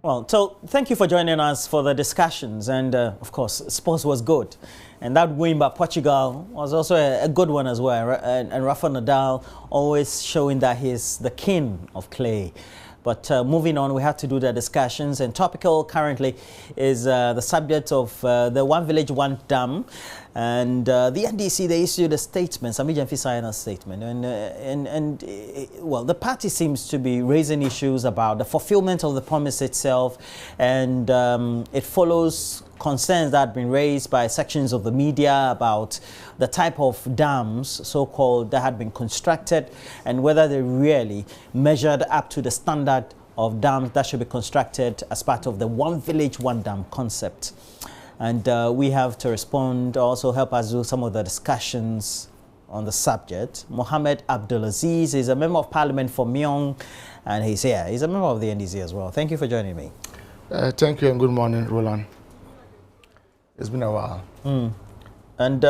Well, so thank you for joining us for the discussions, and of course, sports was good, and that win by Portugal was also a good one as well. And Rafa Nadal always showing that he's the king of clay. But moving on, we have to do the discussions, and topical currently is the subject of the One Village, One Dam. And the NDC, they issued a statement, Sami Jamfi signed a statement, well, the party seems to be raising issues about the fulfillment of the promise itself, and it follows concerns that have been raised by sections of the media about the type of dams, so-called, that had been constructed, and whether they really measured up to the standard of dams that should be constructed as part of the One Village, One Dam concept. And we have to respond, also help us do some of the discussions on the subject. Mohammed Aziz is a member of parliament for Myong, and he's here. He's a member of the NDC as well. Thank you for joining me. Thank you and good morning, Roland. It's been a while. And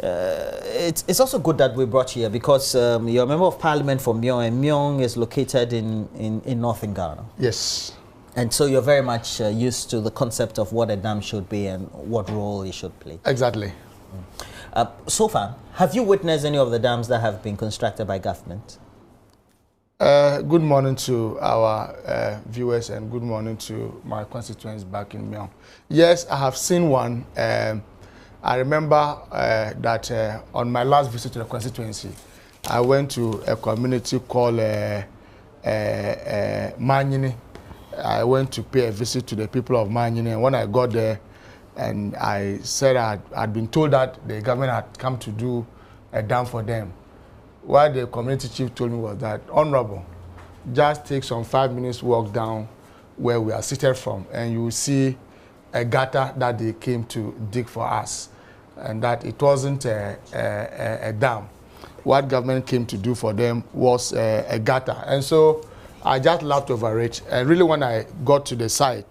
it's also good that we brought you here because you're a member of parliament for Myong, and Myong is located in northern Ghana. Yes. And so you're very much used to the concept of what a dam should be and what role it should play. Exactly. So far, have you witnessed any of the dams that have been constructed by government? Good morning to our viewers and good morning to my constituents back in Myong. Yes, I have seen one. I remember that on my last visit to the constituency, I went to a community called Manyini. I went to pay a visit to the people of Manyini, and when I got there, and I said I'd been told that the government had come to do a dam for them. What the community chief told me was that, Honorable, just take some 5 minutes walk down where we are seated from, and you will see a gutter that they came to dig for us, and that it wasn't a dam. What government came to do for them was a gutter. And so I just laughed over it. And really, when I got to the site,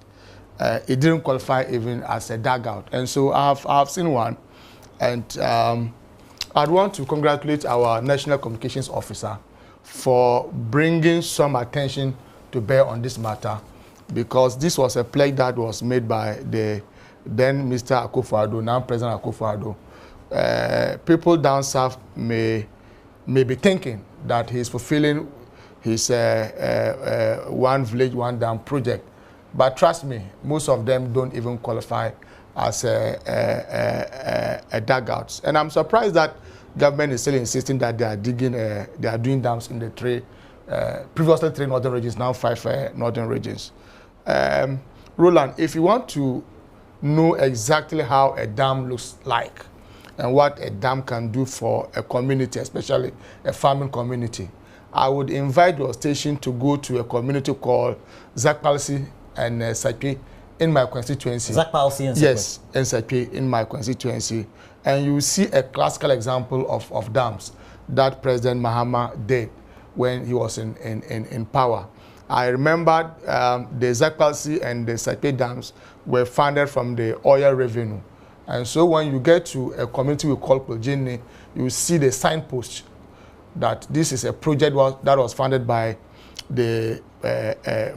it didn't qualify even as a dugout. And so I've seen one. And I'd want to congratulate our National Communications Officer for bringing some attention to bear on this matter, because this was a pledge that was made by the then Mr. Akufo-Addo, now President Akufo-Addo. People down south may be thinking that he's fulfilling his One Village, One Dam project. But trust me, most of them don't even qualify as a dugouts. And I'm surprised that government is still insisting that they are digging, they are doing dams in the previously 3 northern regions, now 5 northern regions. Roland, if you want to know exactly how a dam looks like and what a dam can do for a community, especially a farming community, I would invite your station to go to a community called Zakpalsi and Sakwe in my constituency. Zakpalsi and Sakwe? Yes, and Sakwe in my constituency. And you see a classical example of dams that President Mahama did when he was in power. I remember the Zakpalsi and the Sakwe dams were funded from the oil revenue. And so when you get to a community we call Kuljini, you see the signpost that this is a project that was funded by the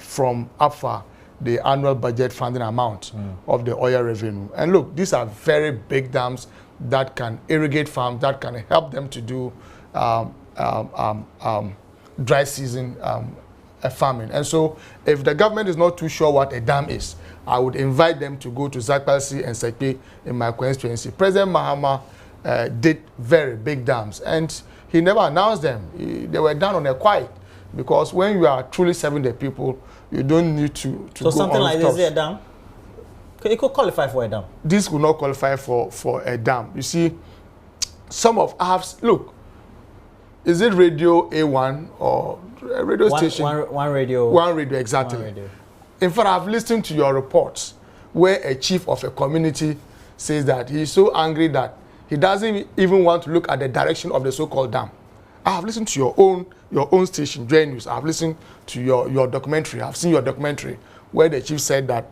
from APFA, the annual budget funding amount of the oil revenue. And look, these are very big dams that can irrigate farms, that can help them to do dry season farming. And so if the government is not too sure what a dam is, I would invite them to go to Zakpalsi and Sakwe in my constituency. President Mahama did very big dams, and he never announced them. They were done on a quiet, because when you are truly serving the people, you don't need to go on. So something like this is a dam? It could qualify for a dam? This could not qualify for a dam. You see, some of us, look, is it radio A1 or a radio station? One radio. One radio, exactly. One radio. In fact, I've listened to your reports where a chief of a community says that he's so angry that he doesn't even want to look at the direction of the so-called dam. I have listened to your own station, JoyNews. I've listened to your documentary. I've seen your documentary where the chief said that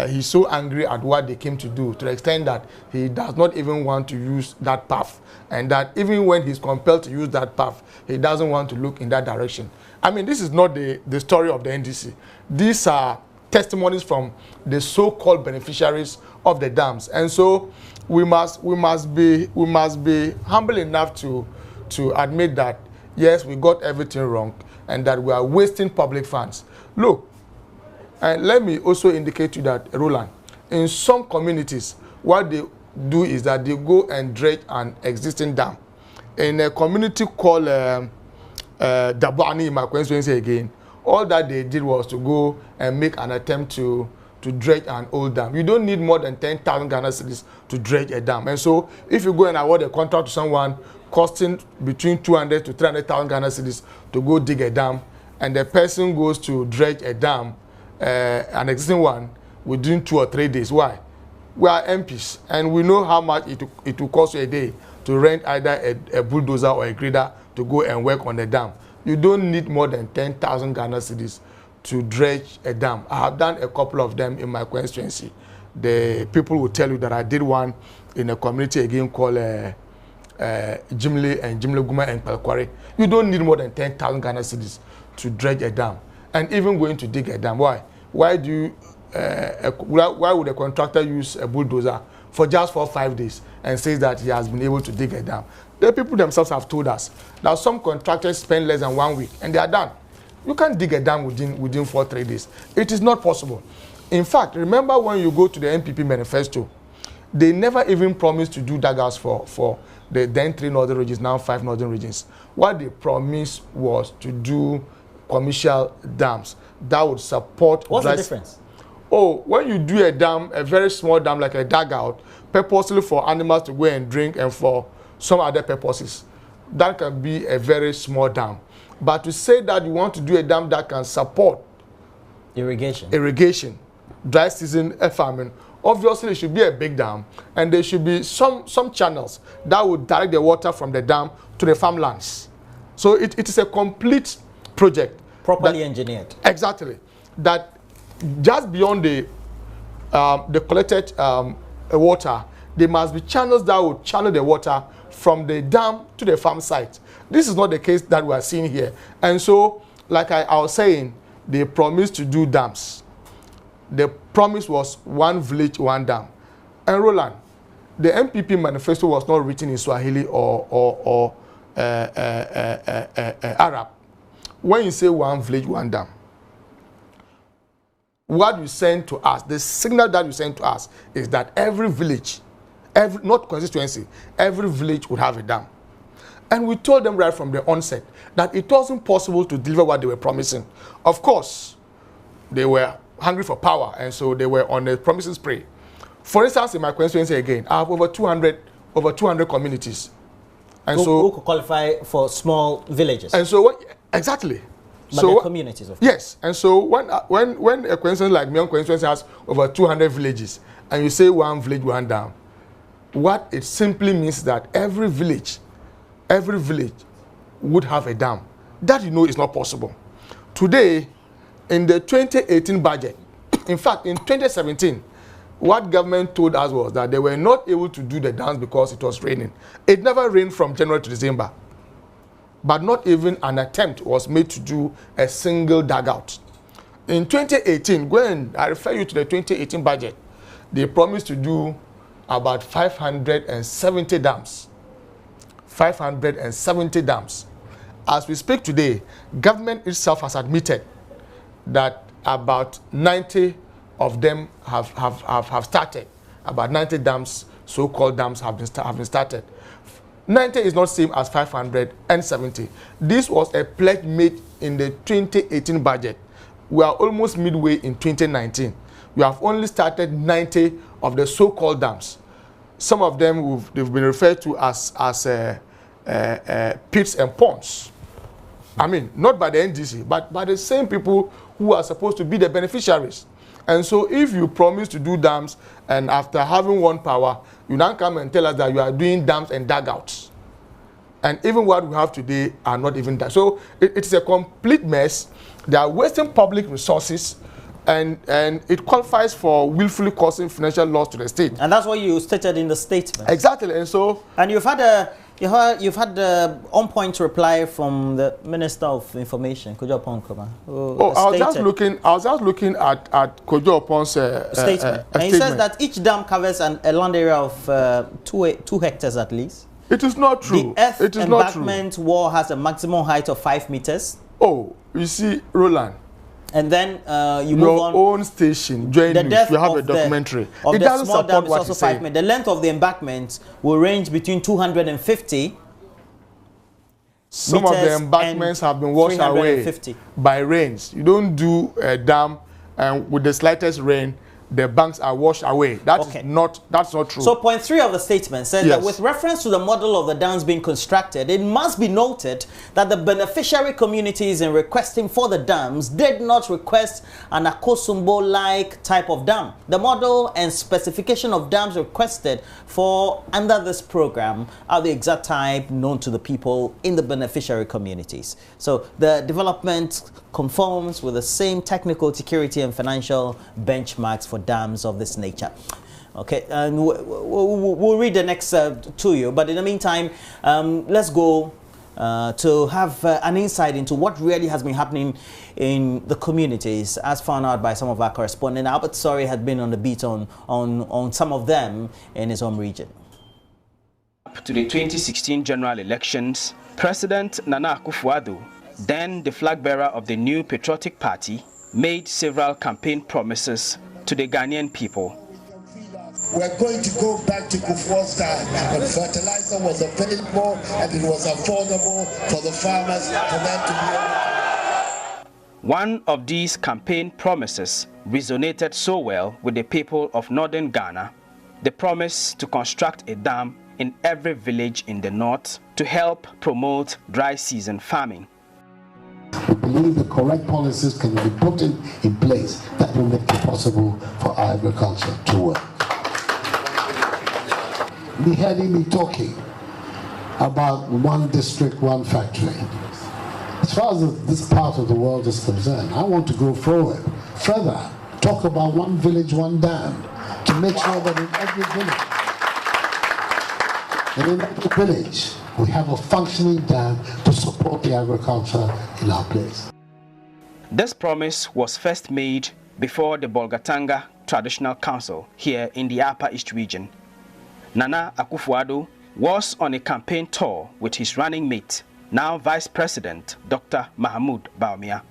he's so angry at what they came to do, to the extent that he does not even want to use that path, and that even when he's compelled to use that path, he doesn't want to look in that direction. I mean, this is not the story of the NDC. These are testimonies from the so-called beneficiaries of the dams. And so we must be humble enough to admit that yes, we got everything wrong and that we are wasting public funds. Look, and let me also indicate to you that, Roland, in some communities, what they do is that they go and dredge an existing dam. In a community called Dabani, in my constituency again, all that they did was to go and make an attempt to dredge an old dam. You don't need more than 10,000 Ghana cedis to dredge a dam. And so if you go and award a contract to someone costing between 200 to 300,000 Ghana cedis to go dig a dam, and the person goes to dredge a dam, an existing one, within 2 or 3 days. Why? We are MPs, and we know how much it will cost you a day to rent either a bulldozer or a grader to go and work on the dam. You don't need more than 10,000 Ghana cedis to dredge a dam. I have done a couple of them in my constituency. The people will tell you that I did one in a community again called Jimle and Jimle Guma and Pelkwari. You don't need more than 10,000 Ghana cedis to dredge a dam. And even going to dig a dam. Why? Why do you, why would a contractor use a bulldozer for just 4 or 5 days and says that he has been able to dig a dam? The people themselves have told us that some contractors spend less than 1 week and they are done. You can't dig a dam within 4 or 3 days. It is not possible. In fact, remember when you go to the NPP manifesto, they never even promised to do dugouts for the then 3 northern regions, now 5 northern regions. What they promised was to do commercial dams that would support. What's the difference? Oh, when you do a dam, a very small dam like a dugout, purposely for animals to go and drink and for some other purposes, that can be a very small dam. But to say that you want to do a dam that can support irrigation, dry season farming, obviously it should be a big dam, and there should be some channels that would direct the water from the dam to the farmlands. So it is a complete project. Properly engineered. Exactly. That just beyond the collected water, there must be channels that would channel the water from the dam to the farm site. This is not the case that we are seeing here. And so, like I was saying, they promised to do dams. The promise was 1 village, 1 dam. And Roland, the MPP manifesto was not written in Swahili or Arab. When you say 1 village, 1 dam, what you send to us, the signal that you send to us is that every village, not constituency, every village would have a dam. And we told them right from the onset that it wasn't possible to deliver what they were promising. Of course, they were hungry for power, and so they were on a promising spree. For instance, in my constituency again, I have over 200 communities. And who could qualify for small villages. And so, exactly. But so, communities, of course. Yes. And so when a constituency like my own constituency has over 200 villages, and you say 1 village, 1 dam, what it simply means that every village would have a dam. That, you know, is not possible. Today, in the 2018 budget, in fact, in 2017, what government told us was that they were not able to do the dams because it was raining. It never rained from January to December. But not even an attempt was made to do a single dugout. In 2018, when I refer you to the 2018 budget, they promised to do about 570 dams. 570 dams. As we speak today, government itself has admitted that about 90 of them have started. About 90 dams, so-called dams, have been started. 90 is not same as 570. This was a pledge made in the 2018 budget. We are almost midway in 2019. We have only started 90 of the so-called dams. Some of them they've been referred to as pits and ponds. I mean, not by the NDC, but by the same people who are supposed to be the beneficiaries. And so if you promise to do dams, and after having won power, you now come and tell us that you are doing dams and dugouts. And even what we have today are not even that. So it's a complete mess. They are wasting public resources, and it qualifies for willfully causing financial loss to the state. And that's what you stated in the statement. Exactly. And so... And you've had You've had the on-point reply from the Minister of Information, Kojo Oppong. I was just looking at Kojo Oppong's statement. And he says that each dam covers a land area of 2 hectares at least. It is not true. The earth embankment wall has a maximum height of 5 meters. Oh, you see, Roland. And then you your move on. Own station, JoyNews, you have a documentary. It doesn't support what he's saying. The length of the embankment will range between 250. Some of the embankments have been washed away by rains. You don't do a dam and with the slightest rain, the banks are washed away. That's not true. So point 3 of the statement says that with reference to the model of the dams being constructed, it must be noted that the beneficiary communities in requesting for the dams did not request an Akosombo-like type of dam. The model and specification of dams requested for under this program are the exact type known to the people in the beneficiary communities. So the development conforms with the same technical, security and financial benchmarks for dams of this nature. Okay, and we'll read the next to you, but in the meantime, let's go to have an insight into what really has been happening in the communities, as found out by some of our correspondents. Albert Sorry had been on the beat on some of them in his home region. To the 2016 general elections, President Nana Akufo-Addo, then the flag bearer of the new Patriotic Party, made several campaign promises to the Ghanaian people. We're going to go back to Kufuor's time when fertilizer was available and it was affordable for the farmers, for them to be able to... One of these campaign promises resonated so well with the people of northern Ghana, the promise to construct a dam in every village in the north to help promote dry season farming. We believe the correct policies can be put in place that will make it possible for our agriculture to work. We heard him talking about one district, one factory. As far as this part of the world is concerned, I want to go forward, further, talk about one village, one dam, to make sure that in every village, we have a functioning dam to support the agriculture in our place. This promise was first made before the Bolgatanga Traditional Council here in the Upper East region. Nana Akufo-Addo was on a campaign tour with his running mate, now Vice President Dr. Mahmoud Bawumia.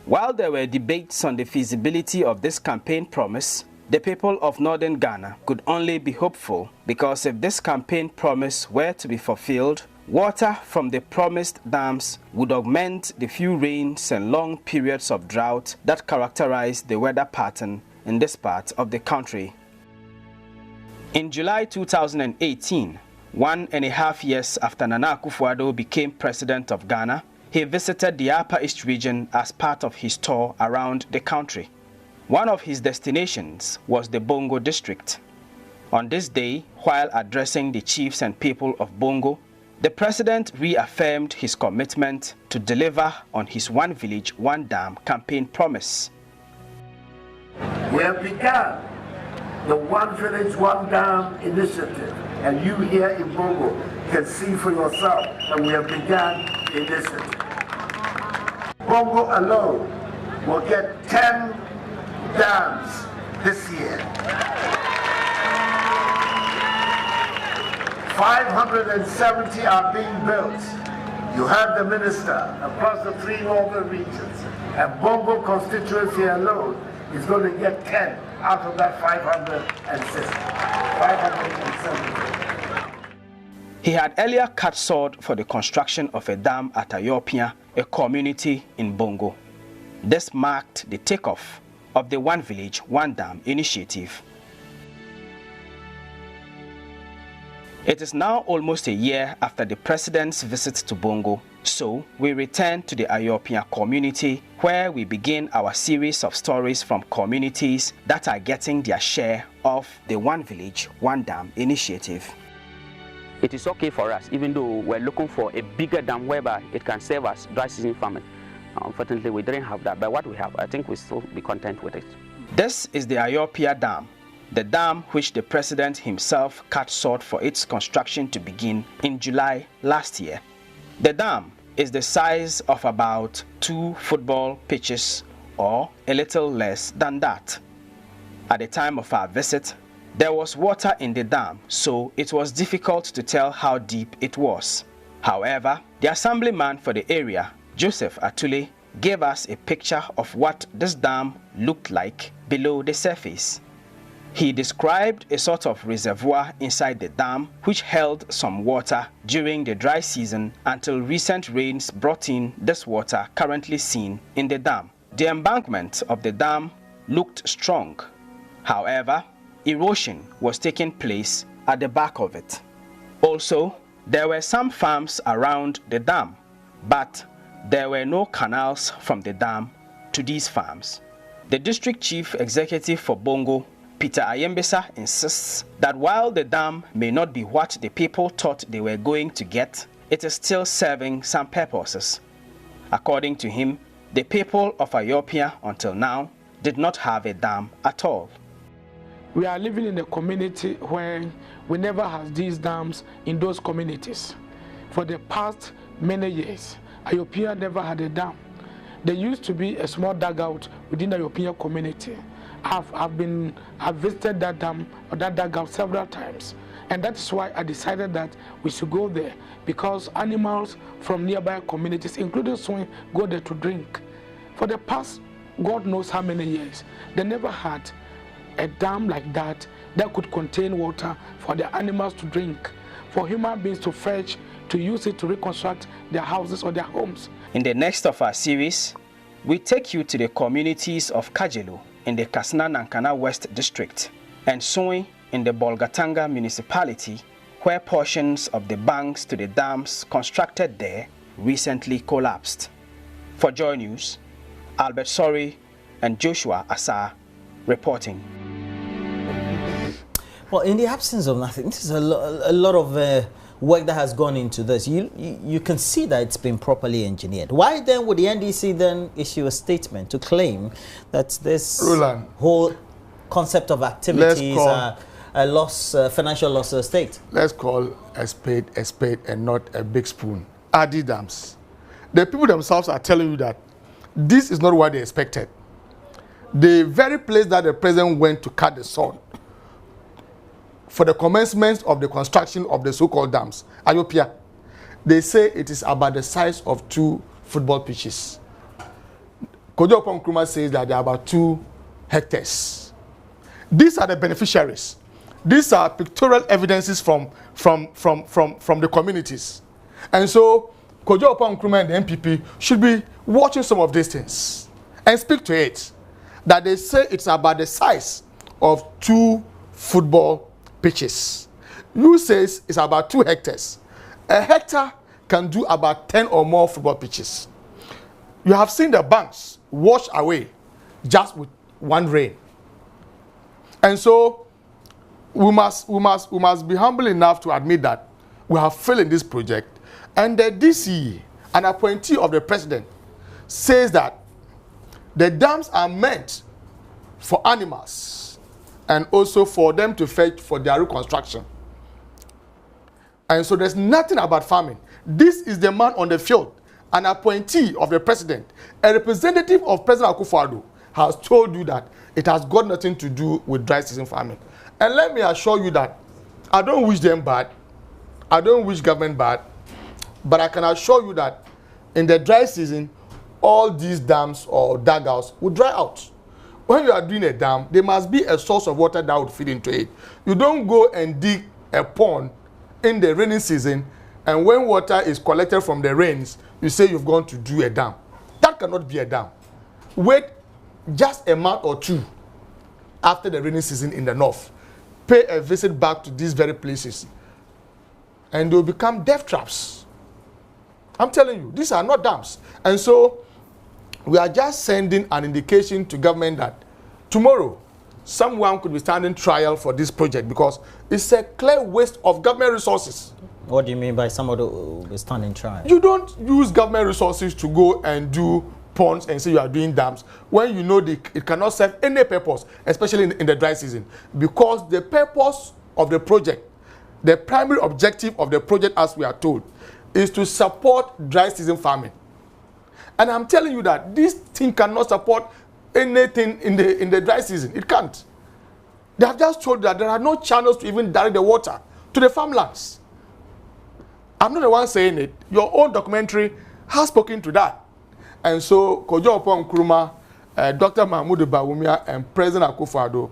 While there were debates on the feasibility of this campaign promise, the people of northern Ghana could only be hopeful, because if this campaign promise were to be fulfilled, water from the promised dams would augment the few rains and long periods of drought that characterize the weather pattern in this part of the country. In July 2018, 1.5 years after Nana Akufo-Addo became president of Ghana, he visited the Upper East region as part of his tour around the country. One of his destinations was the Bongo district. On this day, while addressing the chiefs and people of Bongo, the president reaffirmed his commitment to deliver on his One Village, One Dam campaign promise. We have begun the One Village, One Dam initiative, and you here in Bongo can see for yourself that we have begun the initiative. Bongo alone will get 10 dams this year. 570 are being built. You have the minister across the 3 northern regions, and Bongo constituency alone is going to get 10 out of that 560. 570. He had earlier cut sword for the construction of a dam at Ayopia, a community in Bongo. This marked the takeoff of the One Village, One Dam initiative. It is now almost a year after the president's visit to Bongo, so we return to the Ayopia community, where we begin our series of stories from communities that are getting their share of the One Village, One Dam initiative. It is okay for us, even though we're looking for a bigger dam whereby it can serve as dry season farming. Unfortunately, we didn't have that, but what we have, I think we'll still be content with it. This is the Ayopia Dam, the dam which the president himself cut short for its construction to begin in July last year. The dam is the size of about 2 football pitches or a little less than that. At the time of our visit, there was water in the dam, so it was difficult to tell how deep it was. However, the assemblyman for the area, Joseph Atule, gave us a picture of what this dam looked like below the surface. He described a sort of reservoir inside the dam which held some water during the dry season until recent rains brought in this water currently seen in the dam. The embankment of the dam looked strong. However, erosion was taking place at the back of it. Also, there were some farms around the dam, but there were no canals from the dam to these farms. The district chief executive for Bongo, Peter Ayembesa, insists that while the dam may not be what the people thought they were going to get, it is still serving some purposes. According to him, the people of Ayopia until now did not have a dam at all. We are living in a community where we never had these dams in those communities. For the past many years, Ayopia never had a dam. There used to be a small dugout within the Ayopia community. I've visited that dam or that dugout several times, and that's why I decided that we should go there, because animals from nearby communities, including swine, go there to drink. For the past God knows how many years, they never had a dam like that that could contain water for the animals to drink, for human beings to fetch, to use it to reconstruct their houses or their homes. In the next of our series, we take you to the communities of Kajelo in the Kasna-Nankana West District and Soin in the Bolgatanga municipality, where portions of the banks to the dams constructed there recently collapsed. For Joy News, Albert Sori and Joshua Asa reporting. Well, in the absence of nothing, this is a lot of work that has gone into this. You can see that it's been properly engineered. Why then would the NDC then issue a statement to claim that this whole concept of activities a loss, financial loss to the state? Let's call a spade and not a big spoon. Adi dams. The people themselves are telling you that this is not what they expected. The very place that the president went to cut the sword for the commencement of the construction of the so-called dams, Ayopia, they say it is about the size of 2 football pitches. Kojo Oppong Nkrumah says that they are about 2 hectares. These are the beneficiaries. These are pictorial evidences from the communities. And so Kojo Oppong Nkrumah and the MPP should be watching some of these things and speak to it. That they say it's about the size of 2 football pitches. You says it's about 2 hectares. A hectare can do about 10 or more football pitches. You have seen the banks wash away just with one rain. And so we must be humble enough to admit that we have failed in this project. And the DCE, an appointee of the president, says that the dams are meant for animals and also for them to fetch for their reconstruction. And so there's nothing about farming. This is the man on the field, an appointee of the president, a representative of President Akufo-Addo has told you that it has got nothing to do with dry season farming. And let me assure you that I don't wish them bad. I don't wish government bad. But I can assure you that in the dry season, all these dams or dugouts will dry out. When you are doing a dam, there must be a source of water that would feed into it. You don't go and dig a pond in the rainy season, and when water is collected from the rains, you say you've gone to do a dam. That cannot be a dam. Wait just a month or 2 after the rainy season in the north. Pay a visit back to these very places, and they'll become death traps. I'm telling you, these are not dams. And so we are just sending an indication to government that tomorrow someone could be standing trial for this project because it's a clear waste of government resources. What do you mean by somebody who is standing trial? You don't use government resources to go and do ponds and say you are doing dams when you know it cannot serve any purpose, especially in the dry season, because the purpose of the project, the primary objective of the project, as we are told, is to support dry season farming. And I'm telling you that this thing cannot support anything in the dry season. It can't. They have just told you that there are no channels to even direct the water to the farmlands. I'm not the one saying it. Your own documentary has spoken to that. And so, Kojo Oppong Nkrumah, Dr. Mahmoud Bawumia, and President Akufo-Addo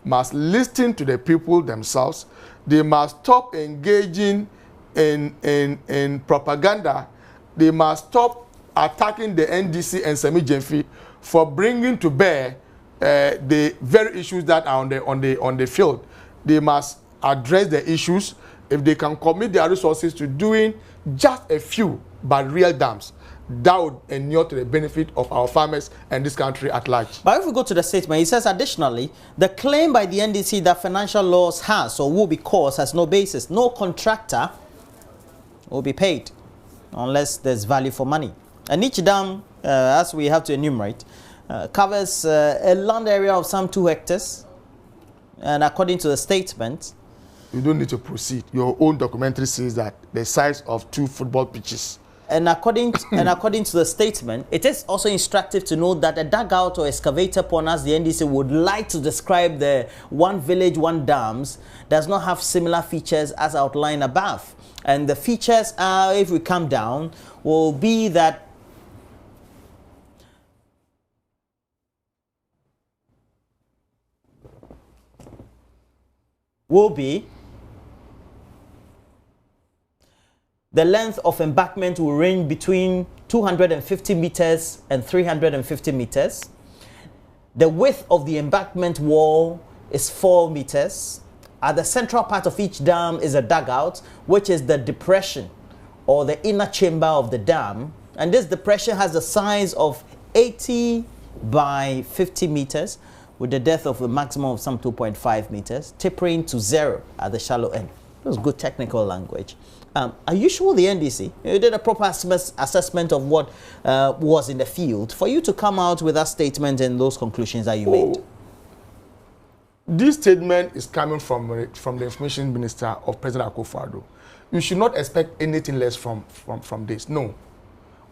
must listen to the people themselves. They must stop engaging in propaganda. They must stop attacking the NDC and Semi Jemfi for bringing to bear the very issues that are on the field. They must address the issues. If they can commit their resources to doing just a few but real dams, that would inure to the benefit of our farmers and this country at large. But if we go to the statement, he says additionally, the claim by the NDC that financial loss has or will be caused has no basis. No contractor will be paid unless there's value for money. And each dam, as we have to enumerate, covers a land area of some 2 hectares. And according to the statement, you don't need to proceed. Your own documentary says that the size of 2 football pitches. And according to the statement, it is also instructive to note that a dugout or excavator pond, as the NDC would like to describe the one village, one dams, does not have similar features as outlined above. And the features are, if we come down, will be that the length of embankment will range between 250 meters and 350 meters. The width of the embankment wall is 4 meters. At the central part of each dam is a dugout, which is the depression or the inner chamber of the dam. And this depression has the size of 80 by 50 meters with the depth of a maximum of some 2.5 meters, tapering to 0 at the shallow end. That's good technical language. Are you sure the NDC did a proper assessment of what was in the field for you to come out with that statement and those conclusions that you made? This statement is coming from the Information Minister of President Akufo-Addo. You should not expect anything less from this. No.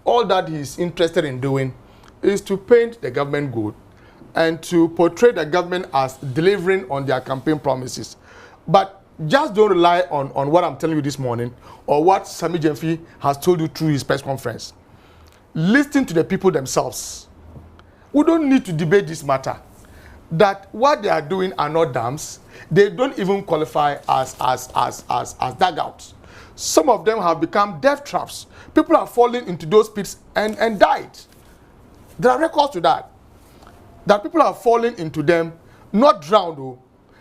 All that he is interested in doing is to paint the government good and to portray the government as delivering on their campaign promises. But just don't rely on what I'm telling you this morning or what Sami Jemfi has told you through his press conference. Listen to the people themselves. We don't need to debate this matter. That what they are doing are not dams. They don't even qualify as dugouts. Some of them have become death traps. People are falling into those pits and died. There are records to that. That people are falling into them, not drowned though,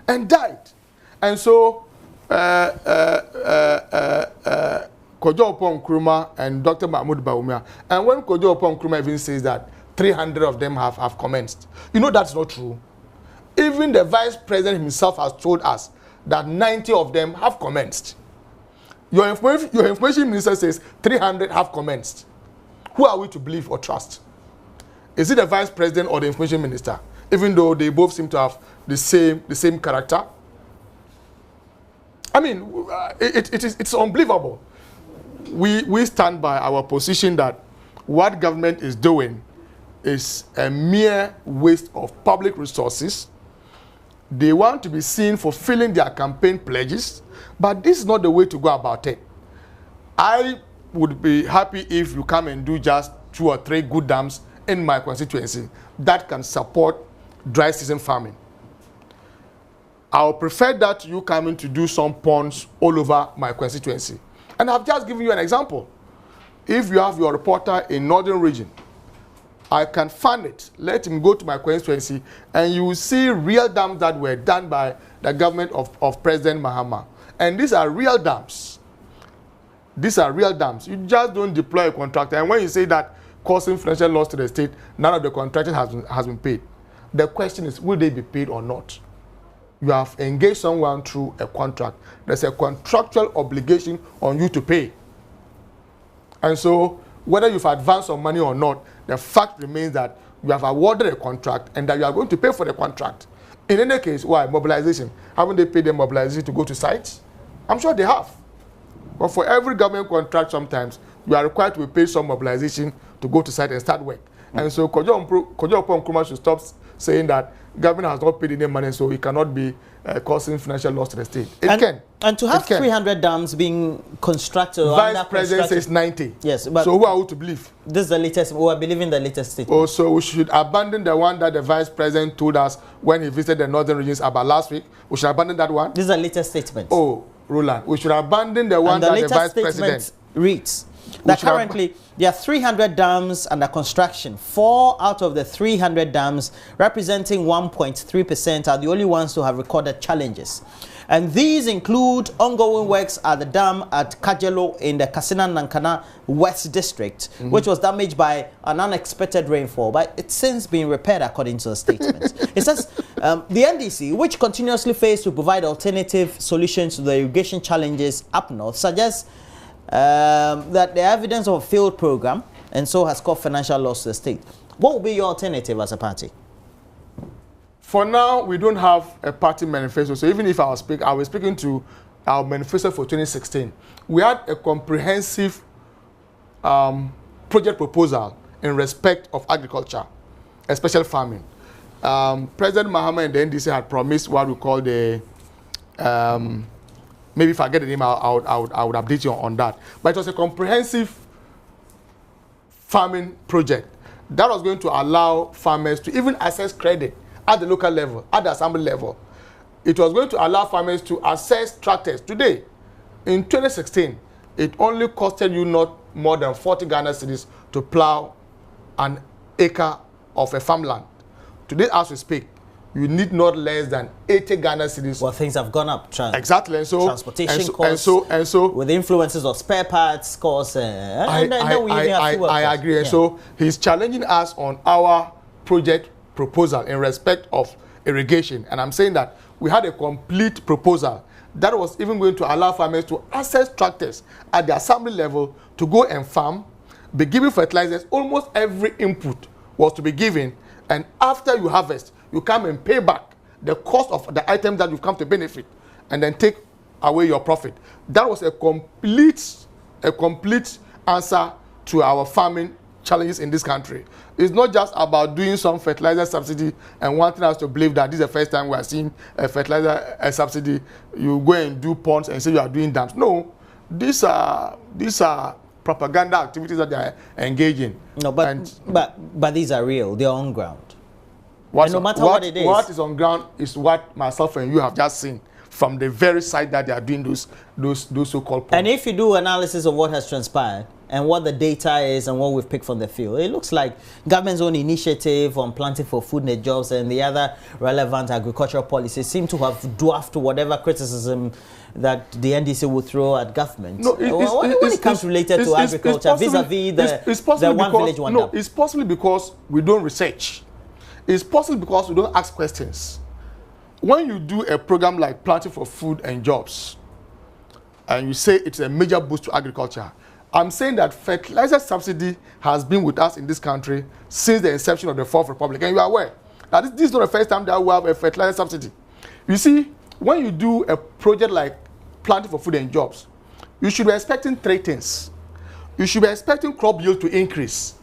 and died. And so, Kojo Oppong Nkrumah and Dr. Mahmoud Bawumia, and when Kojo Oppong Nkrumah even says that 300 of them have commenced, you know that's not true. Even the Vice President himself has told us that 90 of them have commenced. Your information minister says 300 have commenced. Who are we to believe or trust? Is it the Vice President or the Information Minister? Even though they both seem to have the same character. I mean, it's unbelievable. We stand by our position that what government is doing is a mere waste of public resources. They want to be seen fulfilling their campaign pledges, but this is not the way to go about it. I would be happy if you come and do just 2 or 3 good dams in my constituency that can support dry season farming. I would prefer that you coming to do some ponds all over my constituency. And I've just given you an example. If you have your reporter in Northern Region, I can fund it. Let him go to my constituency and you will see real dams that were done by the government of President Mahama. And these are real dams. These are real dams. You just don't deploy a contractor. And when you say that causing financial loss to the state, none of the contractors has been paid. The question is, will they be paid or not? You have engaged someone through a contract. There's a contractual obligation on you to pay. And so whether you've advanced some money or not, the fact remains that you have awarded a contract and that you are going to pay for the contract. In any case, why? Mobilization. Haven't they paid the mobilization to go to sites? I'm sure they have. But for every government contract, sometimes you are required to pay some mobilization to go to site and start work. And so Kojo Nkrumah should stop saying that government has not paid any money, so it cannot be causing financial loss to the state. It can. And to have 300 dams being constructed, Vice President says 90. Yes, but so who are we to believe? This is the latest. We are believing the latest statement. Oh, so we should abandon the one that the Vice President told us when he visited the northern regions about last week. We should abandon that one. This is the latest statement. Oh, Roland, we should abandon the one that the Vice President reads that currently there are 300 dams under construction. 4 out of the 300 dams, representing 1.3%, are the only ones to have recorded challenges. And these include ongoing works at the dam at Kajelo in the Kasina-Nankana West District, which was damaged by an unexpected rainfall, but it's since been repaired according to the statement. It says the NDC, which continuously fails to provide alternative solutions to the irrigation challenges up north, suggests that the evidence of a failed program and so has caused financial loss to the state. What will be your alternative as a party? For now, we don't have a party manifesto. So even if I was speaking to our manifesto for 2016, we had a comprehensive project proposal in respect of agriculture, especially farming. President Mohammed and the NDC had promised what we call the maybe if I get the name, I would update you on that. But it was a comprehensive farming project that was going to allow farmers to even access credit at the local level, at the assembly level. It was going to allow farmers to access tractors. Today, in 2016, it only costed you not more than 40 Ghana cedis to plow an acre of a farmland. Today, as we speak, you need not less than 80 Ghana cedis. Well, things have gone up. Exactly, and so transportation costs, and so with the influences of spare parts costs. I agree. And so he's challenging us on our project proposal in respect of irrigation, and I'm saying that we had a complete proposal that was even going to allow farmers to access tractors at the assembly level to go and farm, be given fertilizers. Almost every input was to be given, and after you harvest, you come and pay back the cost of the items that you've come to benefit, and then take away your profit. That was a complete answer to our farming challenges in this country. It's not just about doing some fertilizer subsidy and wanting us to believe that this is the first time we are seeing a fertilizer subsidy. You go and do ponds and say you are doing dams. No, these are propaganda activities that they are engaging. No, but these are real. They are on ground. No matter what it is, what is on ground is what myself and you have just seen from the very side that they are doing those so-called ponds. And if you do analysis of what has transpired and what the data is and what we've picked from the field, it looks like government's own initiative on planting for food and jobs and the other relevant agricultural policies seem to have dwarfed whatever criticism that the NDC will throw at government. No, when it comes related to agriculture, vis-a-vis the one village, one dam. It's possibly because we don't research. It's possibly because we don't ask questions. When you do a program like Planting for Food and Jobs, and you say it's a major boost to agriculture, I'm saying that fertilizer subsidy has been with us in this country since the inception of the Fourth Republic. And you are aware that this is not the first time that we have a fertilizer subsidy. You see, when you do a project like Planting for Food and Jobs, you should be expecting 3 things. You should be expecting crop yield to increase.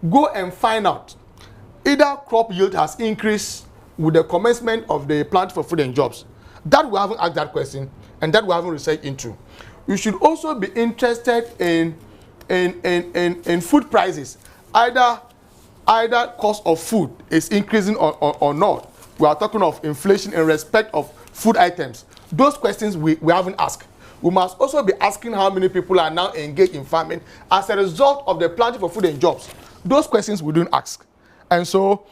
Go and find out either crop yield has increased with the commencement of the Planting for Food and Jobs. That we haven't asked that question, and that we haven't researched into. You should also be interested in food prices. Either cost of food is increasing or not. We are talking of inflation in respect of food items. Those questions we haven't asked. We must also be asking how many people are now engaged in farming as a result of the Planting for Food and Jobs. Those questions we don't ask. And so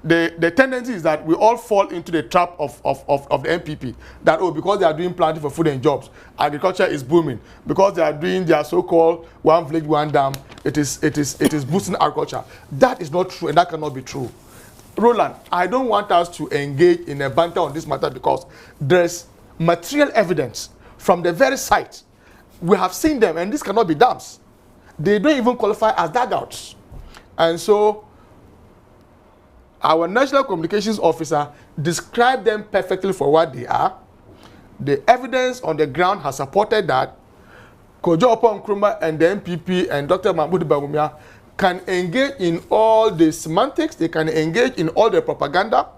the tendency is that we all fall into the trap of the MPP, that because they are doing Planting for Food and Jobs, agriculture is booming. Because they are doing their so-called one village, one dam, it is boosting agriculture. That is not true, and that cannot be true. Roland, I don't want us to engage in a banter on this matter because there's material evidence from the very site. We have seen them, and this cannot be dams. They don't even qualify as dugouts. And so our National Communications Officer described them perfectly for what they are. The evidence on the ground has supported that. Kojo Oppong Nkrumah and the MPP and Dr. Mahmoud Bawumia can engage in all the semantics, they can engage in all the propaganda.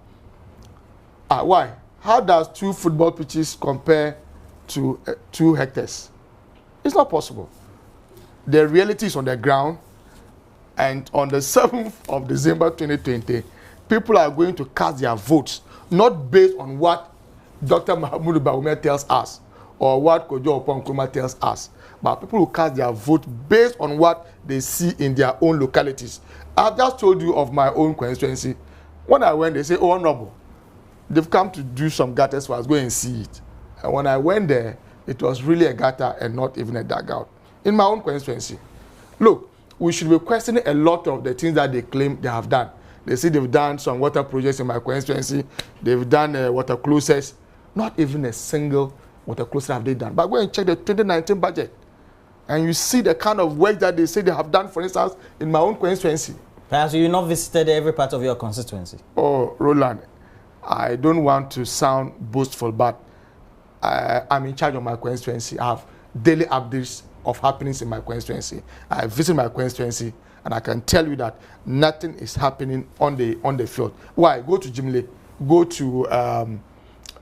Why? How does 2 football pitches compare to 2 hectares? It's not possible. The reality is on the ground, and on the 7th of December 2020, people are going to cast their votes, not based on what Dr. Mahmoud Bawumia tells us or what Kojo Oppong Nkrumah tells us, but people will cast their vote based on what they see in their own localities. I've just told you of my own constituency. When I went, they say, oh, Honorable, they've come to do some gutters, so I was going and see it. And when I went there, it was really a gutter and not even a dugout. In my own constituency. Look, we should be questioning a lot of the things that they claim they have done. They say they've done some water projects in my constituency. They've done water closets. Not even a single water closet have they done. But go and check the 2019 budget. And you see the kind of work that they say they have done, for instance, in my own constituency. Perhaps you not visited every part of your constituency. Oh, Roland, I don't want to sound boastful, but I'm in charge of my constituency. I have daily updates of happenings in my constituency. I visit my constituency, and I can tell you that nothing is happening on the field. Why? Go to Jimle, go to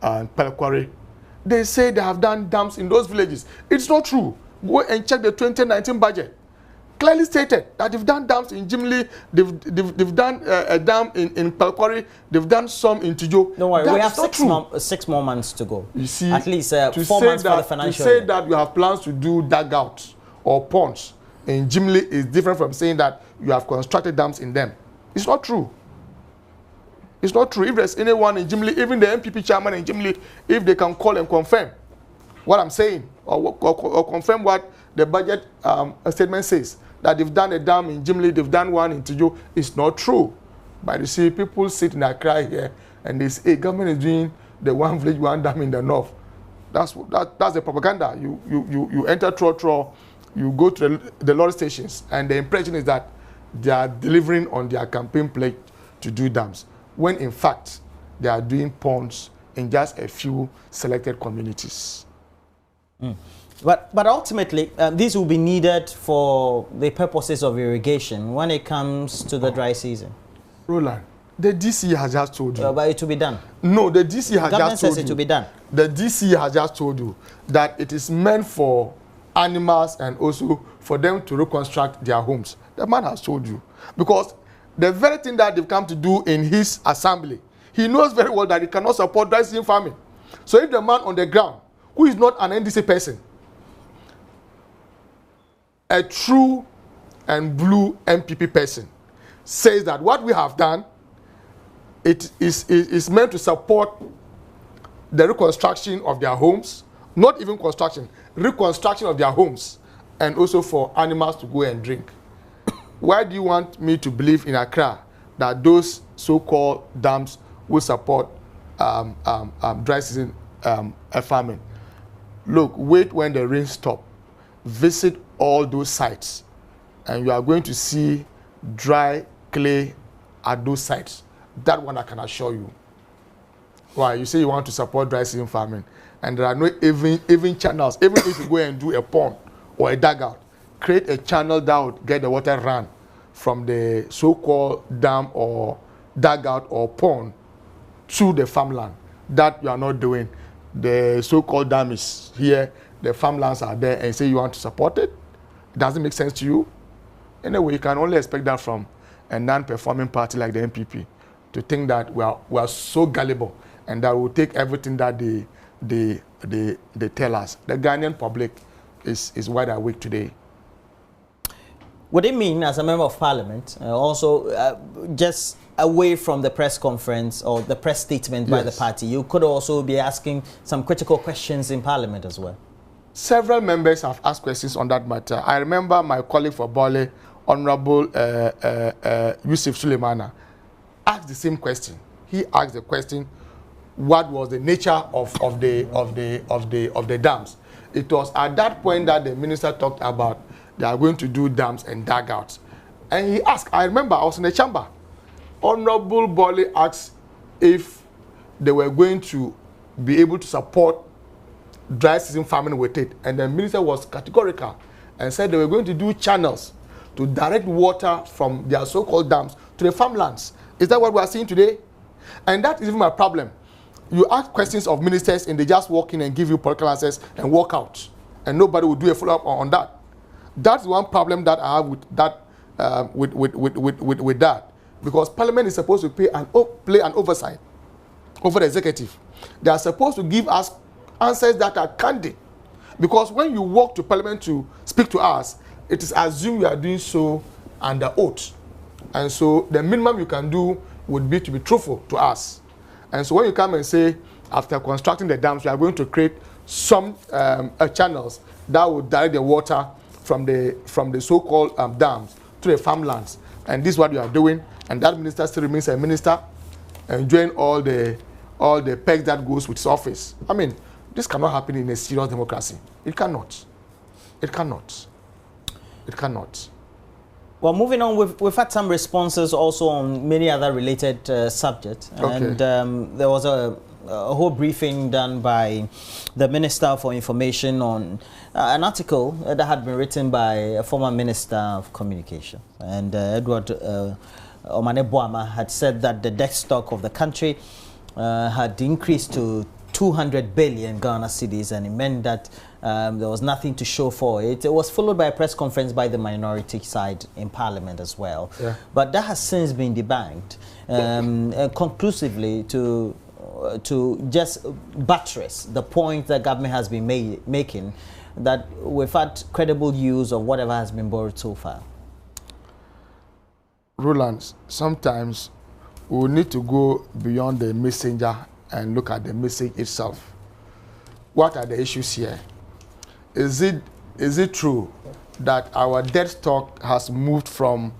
Pelquari. They say they have done dams in those villages. It's not true. Go and check the 2019 budget. Clearly stated that they've done dams in Jimli, they've done a dam in Pelquari, they've done some in Tijo. Don't worry, we have 6 more months to go. You see, at least 4 months for the financial year. To say that you have plans to do dugouts or ponds in Jimli is different from saying that you have constructed dams in them. It's not true. It's not true. If there's anyone in Jimli, even the MPP chairman in Jimli, if they can call and confirm what I'm saying or confirm what the budget statement says, that they've done a dam in Jimli, they've done one in Tijo, it's not true. But you see, people sit in Accra here and they say, hey, government is doing the one village, one dam in the north. That's the propaganda. You enter Trotro, you go to the lorry stations, and the impression is that they are delivering on their campaign pledge to do dams, when in fact they are doing ponds in just a few selected communities. But ultimately, these will be needed for the purposes of irrigation when it comes to the dry season. Roland, the DC has just told you. But it will be done. No, the DC has just told you. Government says it will be done. The DC has just told you that it is meant for animals and also for them to reconstruct their homes. The man has told you. Because the very thing that they've come to do in his assembly, he knows very well that he cannot support dry season farming. So if the man on the ground, who is not an NDC person, a true and blue MPP person, says that what we have done, it is meant to support the reconstruction of their homes, not even construction, reconstruction of their homes, and also for animals to go and drink. Why do you want me to believe in Accra that those so-called dams will support dry season farming? Look, wait when the rain stops. Visit all those sites, and you are going to see dry clay at those sites. That one I can assure you. Why? You say you want to support dry season farming, and there are no even channels. Even if you go and do a pond or a dugout, create a channel that would get the water run from the so-called dam or dugout or pond to the farmland. That you are not doing. The so-called dam is here, the farmlands are there, and say you want to support it? Doesn't make sense to you? Anyway, you can only expect that from a non-performing party like the MPP, to think that we are so gullible and that we'll take everything that they tell us. The Ghanaian public is wide awake today. Would it mean, as a member of parliament, also just away from the press conference or the press statement by the party, you could also be asking some critical questions in parliament as well? Several members have asked questions on that matter. I remember my colleague for Bole, Honorable Yusuf Suleimana, asked the same question. He asked the question, what was the nature of the dams? It was at that point that the minister talked about they are going to do dams and dugouts. And he asked, I remember I was in the chamber, Honorable Bolly asked if they were going to be able to support dry season farming with it. And the minister was categorical and said they were going to do channels to direct water from their so-called dams to the farmlands. Is that what we are seeing today? And that is even my problem. You ask questions of ministers and they just walk in and give you political answers and walk out. And nobody will do a follow-up on that. That's one problem that I have with that, with that. Because Parliament is supposed to play an oversight over the executive. They are supposed to give us answers that are candid. Because when you walk to Parliament to speak to us, it is assumed you are doing so under oath. And so the minimum you can do would be to be truthful to us. And so when you come and say, after constructing the dams, we are going to create some channels that will direct the water from the so-called dams to the farmlands. And this is what you are doing. And that minister still remains a minister, enjoying all the pegs that goes with his office. I mean, this cannot happen in a serious democracy. It cannot. It cannot. It cannot. Well, moving on, we've had some responses also on many other related subjects. Okay. And there was a whole briefing done by the Minister for Information on an article that had been written by a former Minister of Communication. And Edward Omane had said that the debt stock of the country had increased to 200 billion Ghana cedis, and it meant that there was nothing to show for it. It was followed by a press conference by the minority side in Parliament as well. Yeah. But that has since been debunked conclusively to just buttress the point that government has been making, that we've had credible use of whatever has been borrowed so far. Roland, sometimes we need to go beyond the messenger and look at the message itself. What are the issues here? Is it true that our debt stock has moved from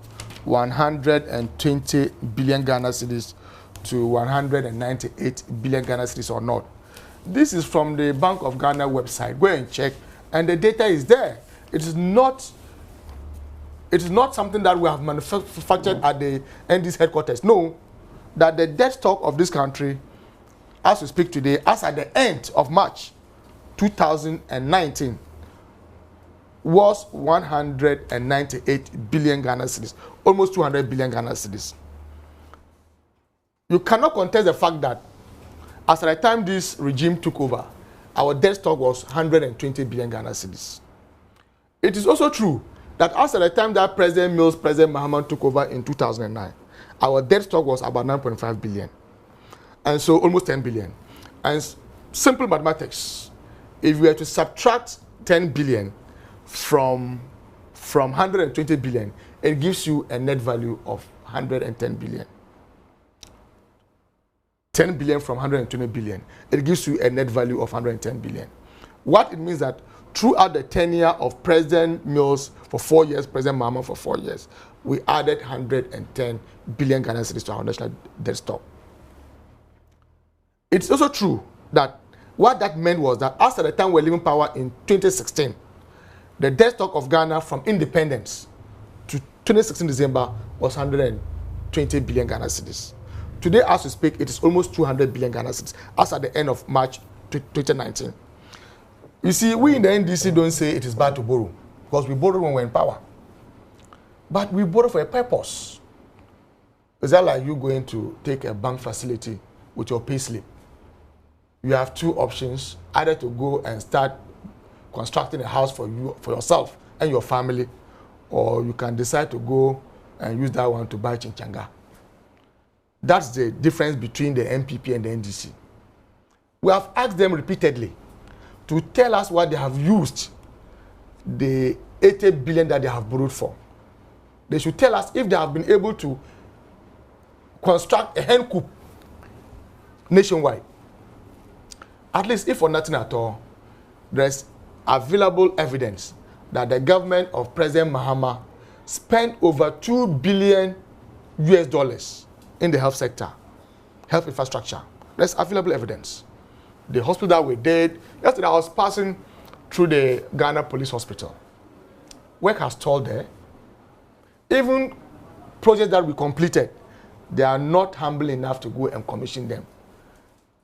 120 billion Ghana cedis to 198 billion Ghana cedis or not? This is from the Bank of Ghana website. Go and check, and the data is there. It is not something that we have manufactured at the ND's headquarters. No, that the debt stock of this country, as we speak today, as at the end of March 2019, was 198 billion Ghana cedis, almost 200 billion Ghana cedis. You cannot contest the fact that as at the time this regime took over, our debt stock was 120 billion Ghana cedis. It is also true that as at the time that President Mohammed took over in 2009, our debt stock was about 9.5 billion. And so almost 10 billion. And simple mathematics, if we were to subtract 10 billion from 120 billion, it gives you a net value of 110 billion. 10 billion from 120 billion, it gives you a net value of 110 billion. What it means that throughout the tenure of President Mills for 4 years, President Mahama for 4 years, we added 110 billion Ghana cedis to our national debt stock. It's also true that what that meant was that as at the time we were leaving power in 2016, the debt stock of Ghana from independence to 2016 December was 120 billion Ghana cedis. Today, as we speak, it is almost 200 billion Ghana cedis, as at the end of March 2019. You see, we in the NDC don't say it is bad to borrow, because we borrow when we're in power. But we borrow for a purpose. Is that like you going to take a bank facility with your payslip? You have two options, either to go and start constructing a house for yourself and your family, or you can decide to go and use that one to buy chinchanga. That's the difference between the MPP and the NDC. We have asked them repeatedly to tell us what they have used the 80 billion that they have borrowed for. They should tell us if they have been able to construct a hen coop nationwide. At least if for nothing at all, there's available evidence that the government of President Mahama spent over $2 billion in the health sector, health infrastructure. There's available evidence. The hospital that we did, yesterday I was passing through the Ghana Police Hospital. work has stalled there. Even projects that we completed, they are not humble enough to go and commission them.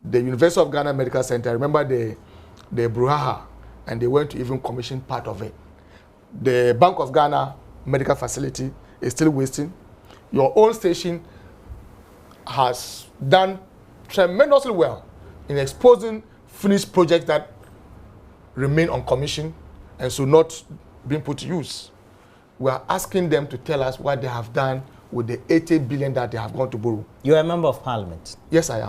The University of Ghana Medical Center, remember the Bruhaha, and they went to even commission part of it. The Bank of Ghana medical facility is still wasting. Your own station has done tremendously well in exposing finished projects that remain uncommissioned and so not being put to use. We are asking them to tell us what they have done with the 80 billion that they have gone to borrow. You are a member of parliament. Yes, I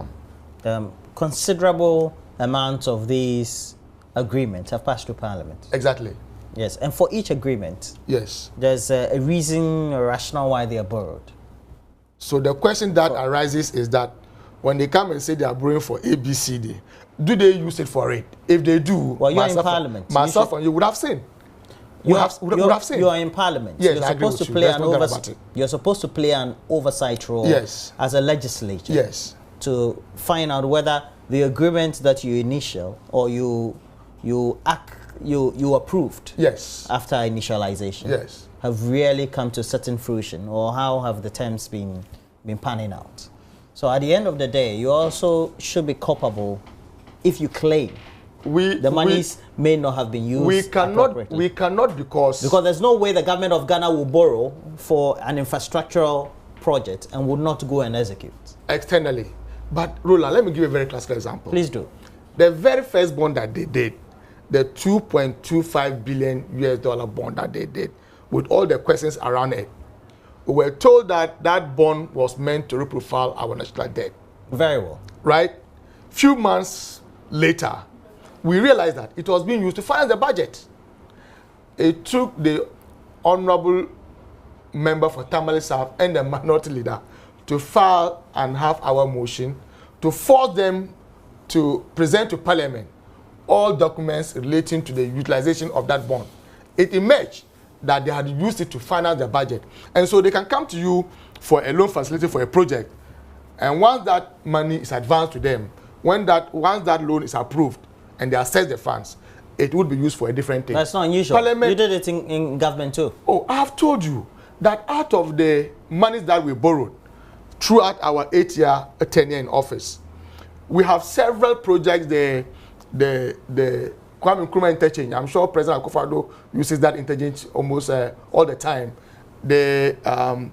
am. Considerable amounts of these agreements have passed through parliament. Exactly. Yes, and for each agreement, yes, there's a reason or rationale why they are borrowed. So the question that arises is that when they come and say they are borrowing for ABCD, do they use it for it? If they do, well, you're in parliament. Myself and you would have seen. You are in parliament. Yes, you're supposed to play you're supposed to play an oversight role. Yes. As a legislature. Yes. To find out whether the agreement that you initial or you approved. Yes. After initialization. Yes. Have really come to certain fruition, or how have the terms been panning out? So at the end of the day, you also should be culpable if you claim the monies may not have been used appropriately. We cannot because there's no way the government of Ghana will borrow for an infrastructural project and would not go and execute. Externally. But Roland, let me give you a very classical example. Please do. The very first bond that they did, the $2.25 billion US bond that they did, with all the questions around it, we were told that that bond was meant to reprofile our national debt. Very well. Right? Few months later, we realized that it was being used to finance the budget. It took the honorable member for Tamale South and the minority leader to file and have our motion to force them to present to Parliament all documents relating to the utilization of that bond. It emerged that they had used it to finance the budget. And so they can come to you for a loan facility for a project. And once that money is advanced to them, once that loan is approved and they assess the funds, it would be used for a different thing. That's not unusual. Parliament, you did it in government too. Oh, I have told you that out of the monies that we borrowed throughout our 8-year tenure in office, we have several projects, the Kwame Nkrumah interchange. I'm sure President Akufo-Addo uses that interchange almost all the time. The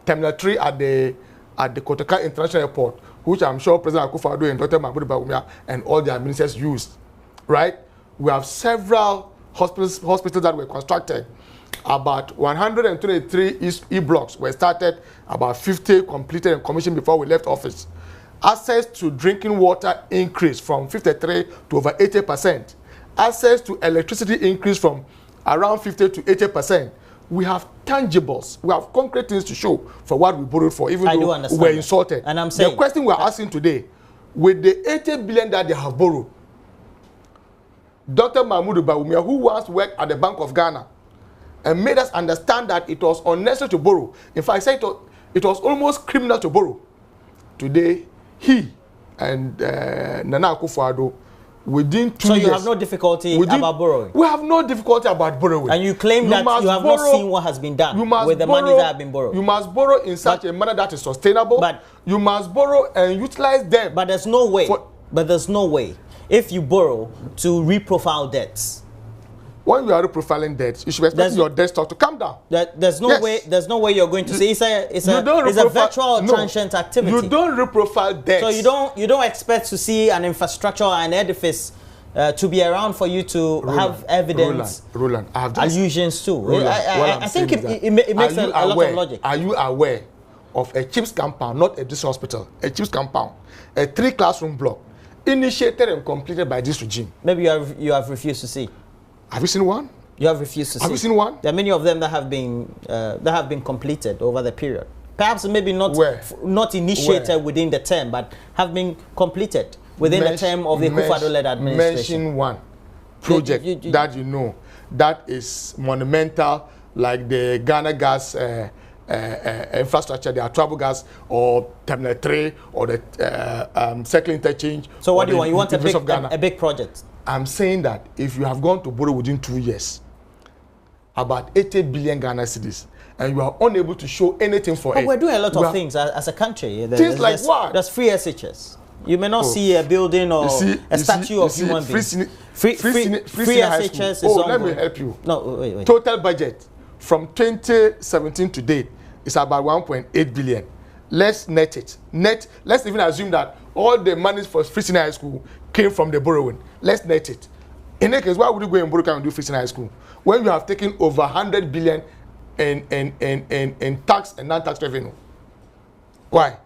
Terminal 3 at the Kotoka International Airport, which I'm sure President Akufo-Addo and Dr. Mahmoud Bawumia and all their ministers used, right? We have several hospitals that were constructed. About 123 E-blocks were started, about 50 completed and commissioned before we left office. Access to drinking water increased from 53 to over 80%. Access to electricity increased from around 50 to 80%. We have tangibles, we have concrete things to show for what we borrowed for, even though we were insulted. And I'm saying, the question we're asking today, with the 80 billion that they have borrowed, Dr. Mahmoud Bawumia, who once worked at the Bank of Ghana, and made us understand that it was unnecessary to borrow. In fact, I said it was almost criminal to borrow. Today, he and Nana Akufo-Addo, within 2 years... So you have no difficulty about borrowing? We have no difficulty about borrowing. And you claim that you have not seen what has been done with the money that have been borrowed? You must borrow in such a manner that is sustainable. But you must borrow and utilize them. But there's no way, if you borrow, to reprofile debts. When you are reprofiling debts, you should expect your debt stock to come down. There's no way you're going to say it's a virtual transient activity. You don't reprofile debts. So you don't expect to see an infrastructure, an edifice to be around for you to have evidence. Roland, I have just allusions to. I think it makes a lot of logic. Are you aware of a CHIPS compound, not a district hospital, a CHIPS compound, a 3-classroom block, initiated and completed by this regime? Maybe you have refused to see. Have you seen one? You have refused to see. Have you seen one? There are many of them that have been completed over the period. Perhaps maybe not initiated within the term, but have been completed within the term of the Akufo-Addo-led administration. Mention one project that you know that is monumental, like the Ghana Gas infrastructure, the Atrabo Gas, or Terminal 3, or the Circle Interchange. So what do you want? You want a big project? I'm saying that if you have gone to borrow within 2 years, about 80 billion Ghana cedis, and you are unable to show anything for it. But we're doing a lot of things as a country. Things like what? There's free SHS. You may not see a building or a statue of human beings. Free SHS is ongoing. Let me help you. No, wait. Total budget from 2017 to date is about 1.8 billion. Let's net it. Let's even assume that all the money for free senior high school came from the borrowing. Let's net it. In that case, why would you go and borrow and do free senior high school when you have taken over 100 billion in tax and non-tax revenue? Why?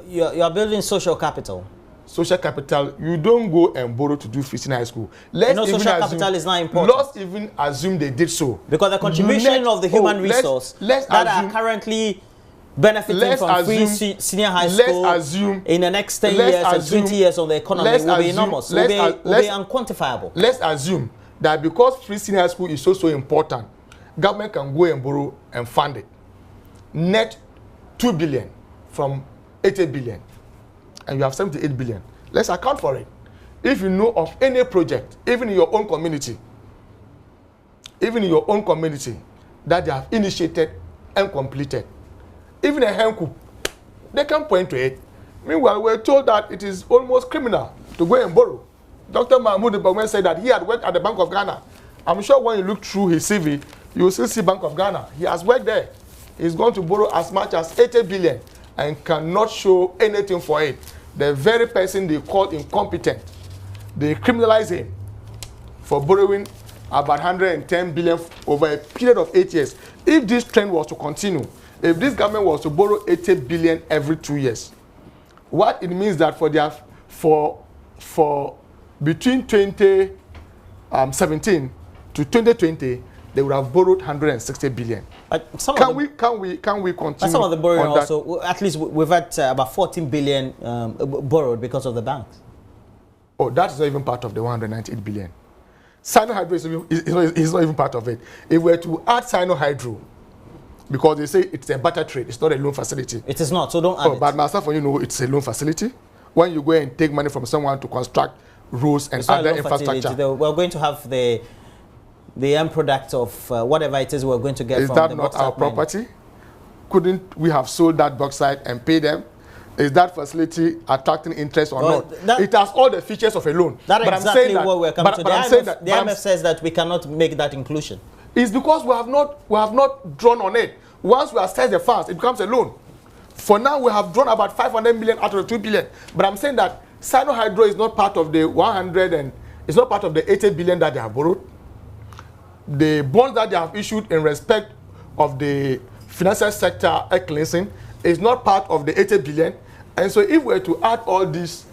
You're building social capital. Social capital, you don't go and borrow to do free senior high school. Social capital is not important. Let's even assume they did so. Because the contribution of the human resource that are currently benefiting from free senior high school in the next 10 years and 20 years on the economy will be enormous, will be unquantifiable. Let's assume that because free senior high school is so important, government can go and borrow and fund it. Net 2 billion from 80 billion. And you have 78 billion. Let's account for it. If you know of any project, even in your own community, that they have initiated and completed, even a Henku, they can point to it. Meanwhile, we're told that it is almost criminal to go and borrow. Dr. Mahmoud Ibrahim said that he had worked at the Bank of Ghana. I'm sure when you look through his CV, you will still see Bank of Ghana. He has worked there. He's going to borrow as much as 80 billion and cannot show anything for it. The very person they call incompetent, they criminalize him for borrowing about 110 billion over a period of 8 years. If this trend was to continue, if this government was to borrow 80 billion every 2 years, what it means that for between 2017 to 2020, they would have borrowed 160 billion. Can we continue? Some of the borrowing also, at least we've had about 14 billion borrowed because of the banks. Oh, that's not even part of the 198 billion. Sino Hydro is not even part of it. If we were to add Sino Hydro, because they say it's a barter trade, it's not a loan facility. It is not, so don't add it. But myself, you know, it's a loan facility. When you go and take money from someone to construct roads and other infrastructure. We're going to have the end product of whatever it is we're going to get from the bauxite. Is that not our property? Couldn't we have sold that bauxite and pay them? Is that facility attracting interest or not? It has all the features of a loan. That's exactly what we're coming to. The IMF says that we cannot make that inclusion. It's because we have not drawn on it. Once we assess the funds, it becomes a loan. For now, we have drawn about 500 million out of the 2 billion. But I'm saying that Sino Hydro is not part of the 100 and it's not part of the 80 billion that they have borrowed. The bonds that they have issued in respect of the financial sector cleansing is not part of the 80 billion. And so if we were to add all these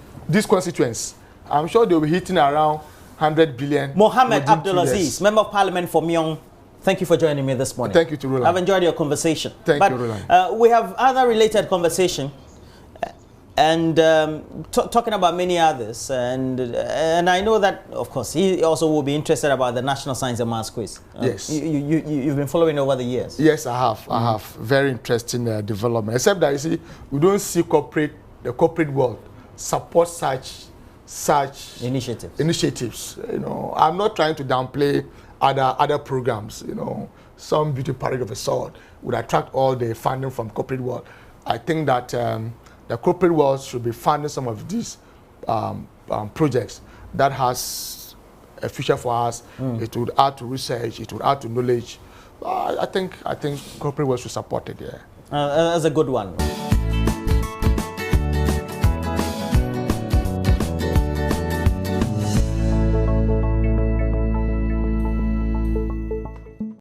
constituents, I'm sure they'll be hitting around 100 billion. Mohammed Aziz, Member of Parliament for Myong, thank you for joining me this morning. Thank you to Roland. I've enjoyed your conversation. Thank you, Roland. We have other related conversation and talking about many others. And I know that, of course, he also will be interested about the National Science and Maths Quiz. Yes. You've been following over the years. Yes, I have. I have. Very interesting development. Except that, you see, we don't see the corporate world support such initiatives. You know, I'm not trying to downplay other programs. You know, some beauty parade of a sort would attract all the funding from corporate world. I think that the corporate world should be funding some of these projects that has a future for us. It would add to research. It would add to knowledge. I think corporate world should support it. Yeah, that's a good one.